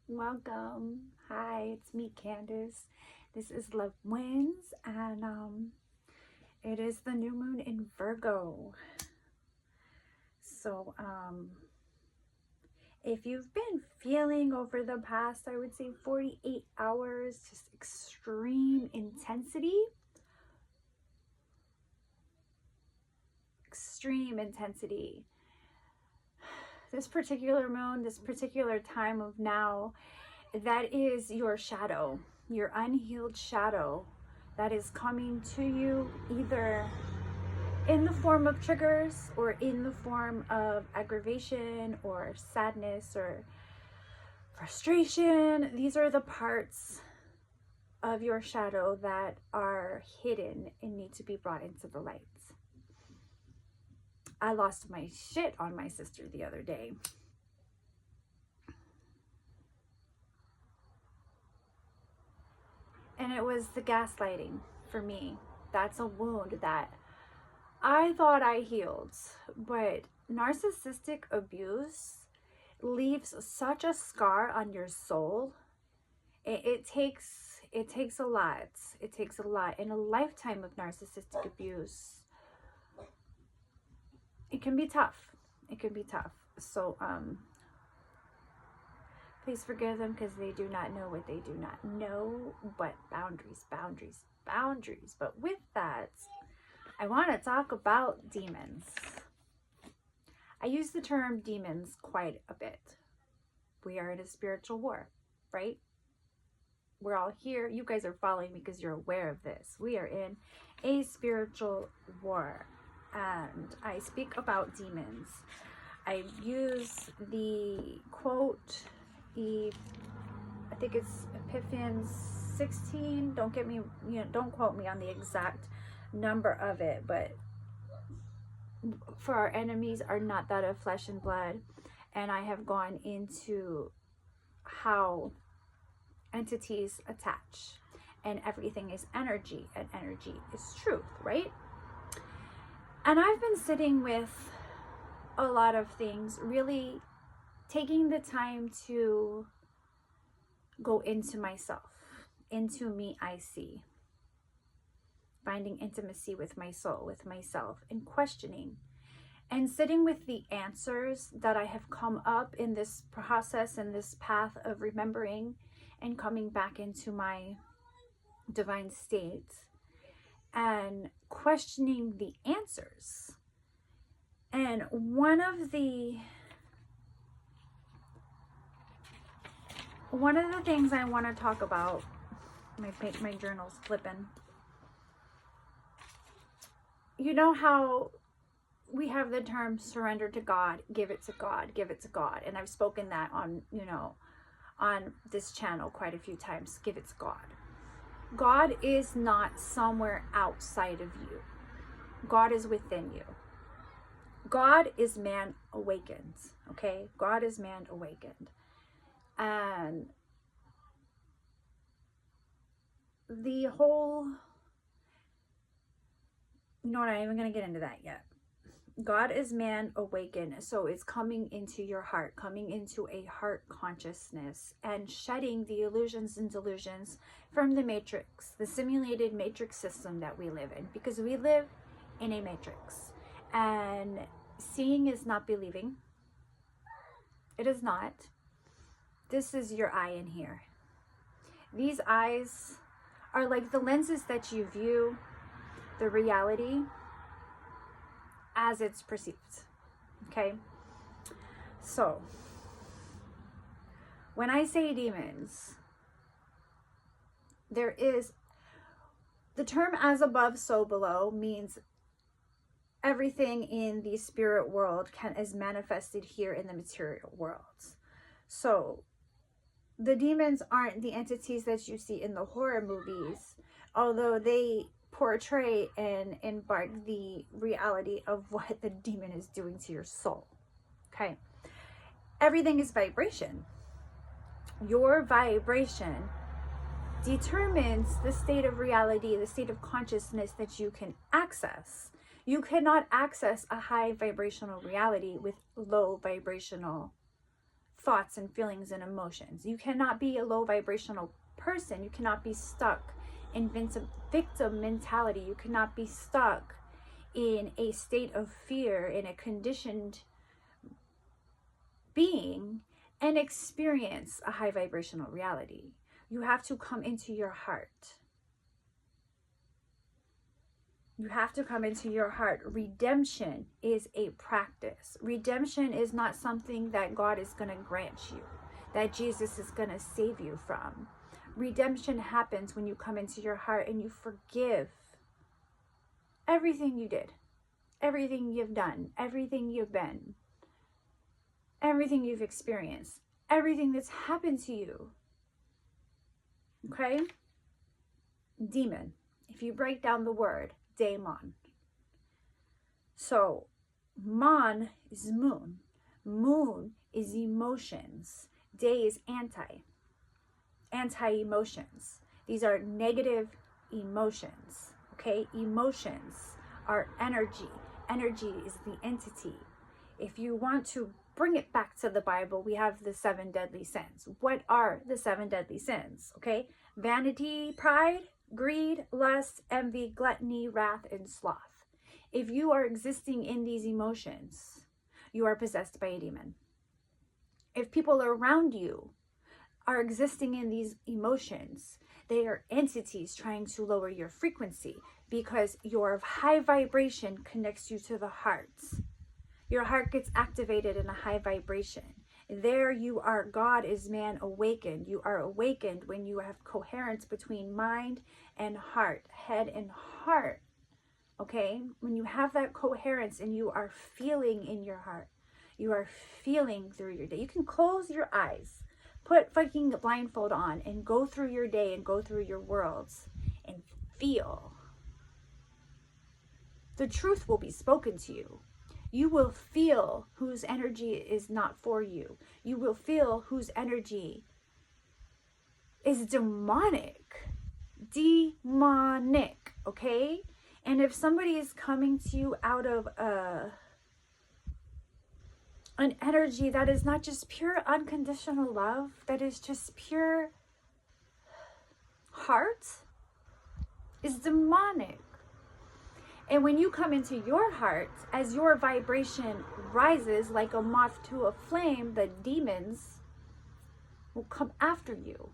Welcome. Hi, it's me, Candace. This is Love Wins, and it is the new moon in Virgo. So, if you've been feeling over the past, I would say 48 hours, just extreme intensity, this particular moon, this particular time of now, that is your shadow, your unhealed shadow that is coming to you either in the form of triggers or in the form of aggravation or sadness or frustration. These are the parts of your shadow that are hidden and need to be brought into the light. I lost my shit on my sister the other day. And it was the gaslighting for me. That's a wound that I thought I healed, but narcissistic abuse leaves such a scar on your soul. It takes a lot. It takes a lot. In a lifetime of narcissistic abuse, it can be tough. It can be tough. So please forgive them, because they do not know what they do not know. But boundaries. But with that, I want to talk about demons. I use the term demons quite a bit. We are in a spiritual war, right? We're all here. You guys are following me because you're aware of this. We are in a spiritual war, and I speak about demons. I use the quote, I think it's Ephesians 16. Don't quote me on the exact number of it, but for our enemies are not that of flesh and blood. And I have gone into how entities attach, and everything is energy, and energy is truth, right? And I've been sitting with a lot of things, really taking the time to go into myself, into me I see, finding intimacy with my soul, with myself, and questioning and sitting with the answers that I have come up in this process and this path of remembering and coming back into my divine state and questioning the answers. And one of the things I want to talk about, my journal's flipping. You know how we have the term surrender to God, give it to God, give it to God. And I've spoken that on this channel quite a few times. Give it to God. God is not somewhere outside of you. God is within you. God is man awakened, okay? God is man awakened. And the whole, I'm not even going to get into that yet. God is man awakened, so it's coming into your heart, coming into a heart consciousness, and shedding the illusions and delusions from the matrix, the simulated matrix system that we live in, because we live in a matrix. And seeing is not believing. It is not. This is your eye in here. These eyes are like the lenses that you view the reality as it's perceived, okay? So, when I say demons, there is, the term as above, so below means everything in the spirit world is manifested here in the material world. So, the demons aren't the entities that you see in the horror movies, although they portray and embark the reality of what the demon is doing to your soul. Okay, everything is vibration. Your vibration determines the state of reality, the state of consciousness that you can access. You cannot access a high vibrational reality with low vibrational thoughts and feelings and emotions. You cannot be a low vibrational person. You cannot be stuck in victim mentality. You cannot be stuck in a state of fear, in a conditioned being, and experience a high vibrational reality. You have to come into your heart. You have to come into your heart. Redemption is a practice. Redemption is not something that God is going to grant you, that Jesus is going to save you from. Redemption happens when you come into your heart and you forgive everything you did, everything you've done, everything you've been, everything you've experienced, everything that's happened to you. Okay? Demon. If you break down the word, daemon. So, mon is moon. Moon is emotions. Day is anti-emotions. These are negative emotions. Okay? Emotions are energy. Energy is the entity. If you want to bring it back to the Bible, we have the 7 deadly sins. What are the 7 deadly sins? Okay? Vanity, pride, greed, lust, envy, gluttony, wrath, and sloth. If you are existing in these emotions, you are possessed by a demon. If people around you are existing in these emotions, they are entities trying to lower your frequency, because your high vibration connects you to the heart. Your heart gets activated in a high vibration. There you are. God is man awakened. You are awakened when you have coherence between mind and heart, head and heart. Okay? When you have that coherence and you are feeling in your heart, you are feeling through your day. You can close your eyes, put fucking blindfold on, and go through your day and go through your worlds and feel. The truth will be spoken to you. You will feel whose energy is not for you. You will feel whose energy is demonic. Demonic, okay? And if somebody is coming to you out of an energy that is not just pure unconditional love, that is just pure heart, is demonic. And when you come into your heart, as your vibration rises like a moth to a flame, the demons will come after you,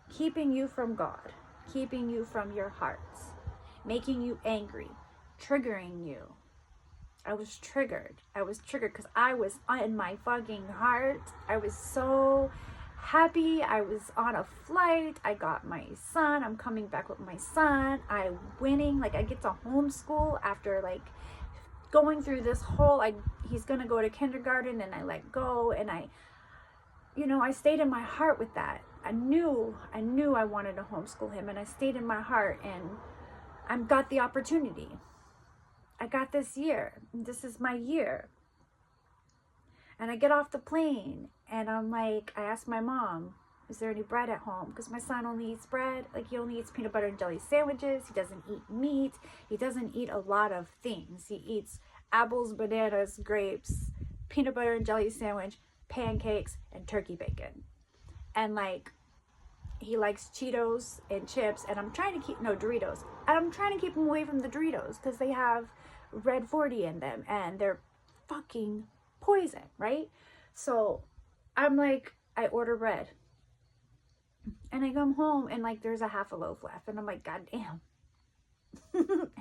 keeping you from God, keeping you from your heart, making you angry, triggering you. I was triggered because I was in my fucking heart. I was so happy. I was on a flight. I got my son. I'm coming back with my son. I'm winning. Like, I get to homeschool after like going through this whole, he's gonna go to kindergarten, and I let go, and I stayed in my heart with that. I knew I wanted to homeschool him, and I stayed in my heart, and I got the opportunity. I got this year. This is my year. And I get off the plane, and I'm like, I asked my mom, is there any bread at home? Because my son only eats bread. Like, he only eats peanut butter and jelly sandwiches. He doesn't eat meat. He doesn't eat a lot of things. He eats apples, bananas, grapes, peanut butter and jelly sandwich, pancakes, and turkey bacon. And like, he likes Cheetos and chips, and I'm trying to keep, no, Doritos. And I'm trying to keep him away from the Doritos because they have red 40 in them, and they're fucking poison, right? So I'm like, I order bread, and I come home, and like, there's a half a loaf left, and I'm like, God damn.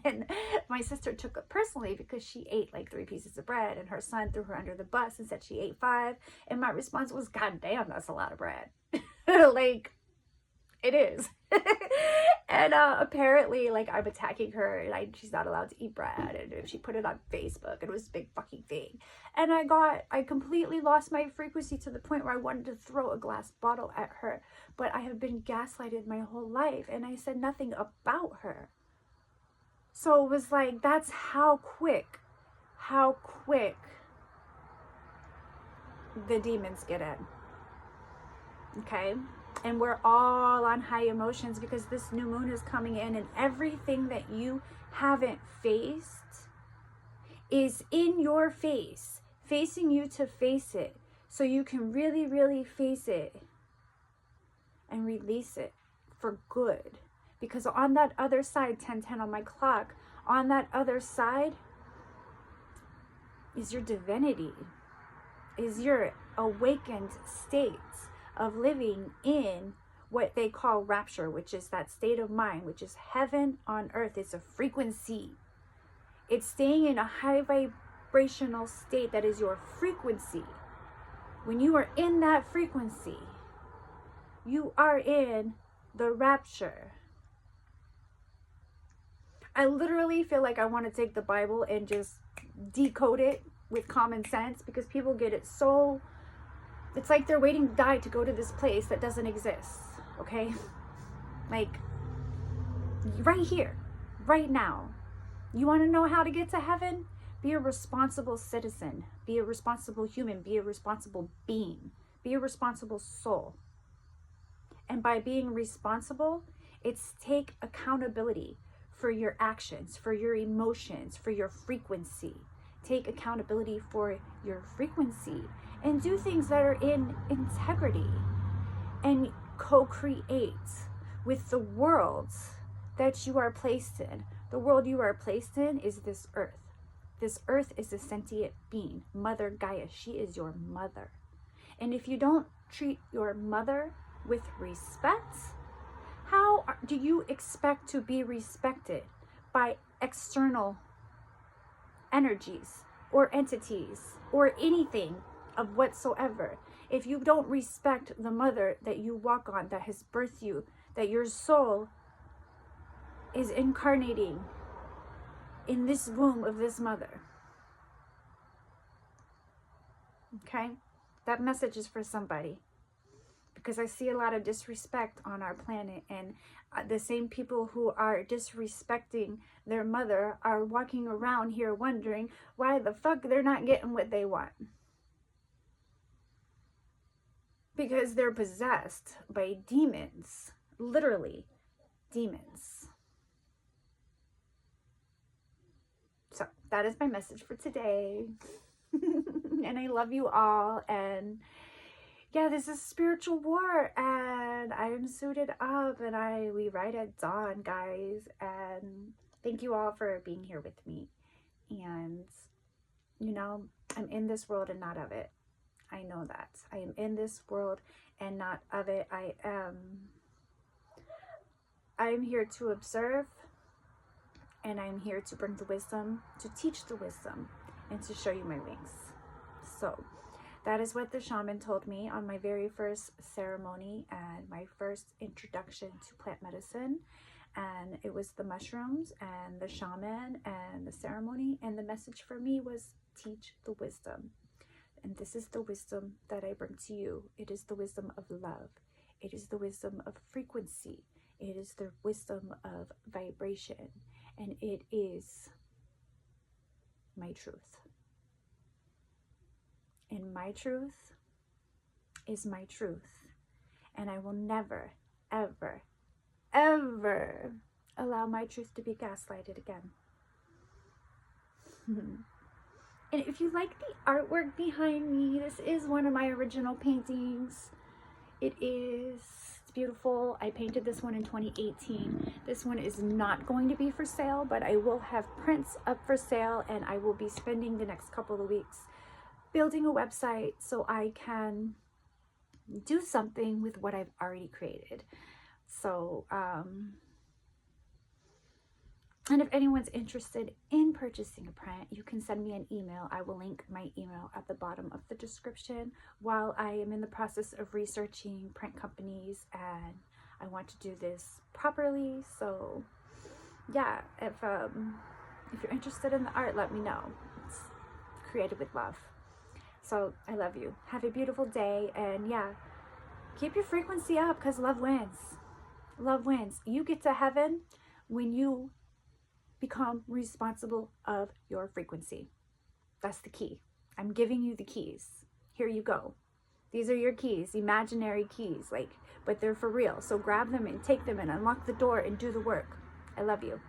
And my sister took it personally because she ate like 3 pieces of bread, and her son threw her under the bus and said she ate 5, and my response was, God damn, that's a lot of bread. Like, it is. And apparently, like, I'm attacking her, and she's not allowed to eat bread, and she put it on Facebook, and it was a big fucking thing. And I completely lost my frequency to the point where I wanted to throw a glass bottle at her. But I have been gaslighted my whole life, and I said nothing about her. So it was like, that's how quick the demons get in. Okay? And we're all on high emotions because this new moon is coming in, and everything that you haven't faced is in your face, facing you to face it, so you can really, really face it and release it for good. Because on that other side, 10:10 on my clock, on that other side is your divinity, is your awakened state of living in what they call rapture, which is that state of mind, which is heaven on earth. It's a frequency. It's staying in a high vibrational state that is your frequency. When you are in that frequency, you are in the rapture. I literally feel like I want to take the Bible and just decode it with common sense, because people get it so, it's like they're waiting to die to go to this place that doesn't exist, okay? Like, right here, right now. You want to know how to get to heaven? Be a responsible citizen. Be a responsible human. Be a responsible being. Be a responsible soul. And by being responsible, it's take accountability for your actions, for your emotions, for your frequency. Take accountability for your frequency and do things that are in integrity and co-create with the world that you are placed in. The world you are placed in is this earth. This earth is a sentient being. Mother Gaia, she is your mother. And if you don't treat your mother with respect, how do you expect to be respected by external energies or entities or anything of whatsoever? If you don't respect the mother that you walk on, that has birthed you, that your soul is incarnating in this womb of this mother. Okay? That message is for somebody. Because I see a lot of disrespect on our planet, and the same people who are disrespecting their mother are walking around here wondering why the fuck they're not getting what they want. Because they're possessed by demons. Literally, demons. So that is my message for today. And I love you all. And yeah, this is spiritual war, and I am suited up, and we ride at dawn, guys. And thank you all for being here with me. And you know, I'm in this world and not of it. I know that. I am in this world and not of it. I am here to observe, and I'm here to bring the wisdom, to teach the wisdom, and to show you my wings. So that is what the shaman told me on my very first ceremony and my first introduction to plant medicine. And it was the mushrooms and the shaman and the ceremony. And the message for me was teach the wisdom. And this is the wisdom that I bring to you. It is the wisdom of love. It is the wisdom of frequency. It is the wisdom of vibration. And it is my truth. And my truth is my truth. And I will never, ever, ever allow my truth to be gaslighted again. And if you like the artwork behind me, this is one of my original paintings. It's beautiful. I painted this one in 2018. This one is not going to be for sale, but I will have prints up for sale, and I will be spending the next couple of weeks building a website so I can do something with what I've already created. So, and if anyone's interested in purchasing a print, you can send me an email. I will link my email at the bottom of the description. While I am in the process of researching print companies, and I want to do this properly. So yeah, if you're interested in the art, let me know. It's created with love. So I love you. Have a beautiful day. And yeah, keep your frequency up, because love wins. Love wins. You get to heaven when you become responsible of your frequency. That's the key. I'm giving you the keys. Here you go. These are your keys, imaginary keys, but they're for real. So grab them and take them and unlock the door and do the work. I love you.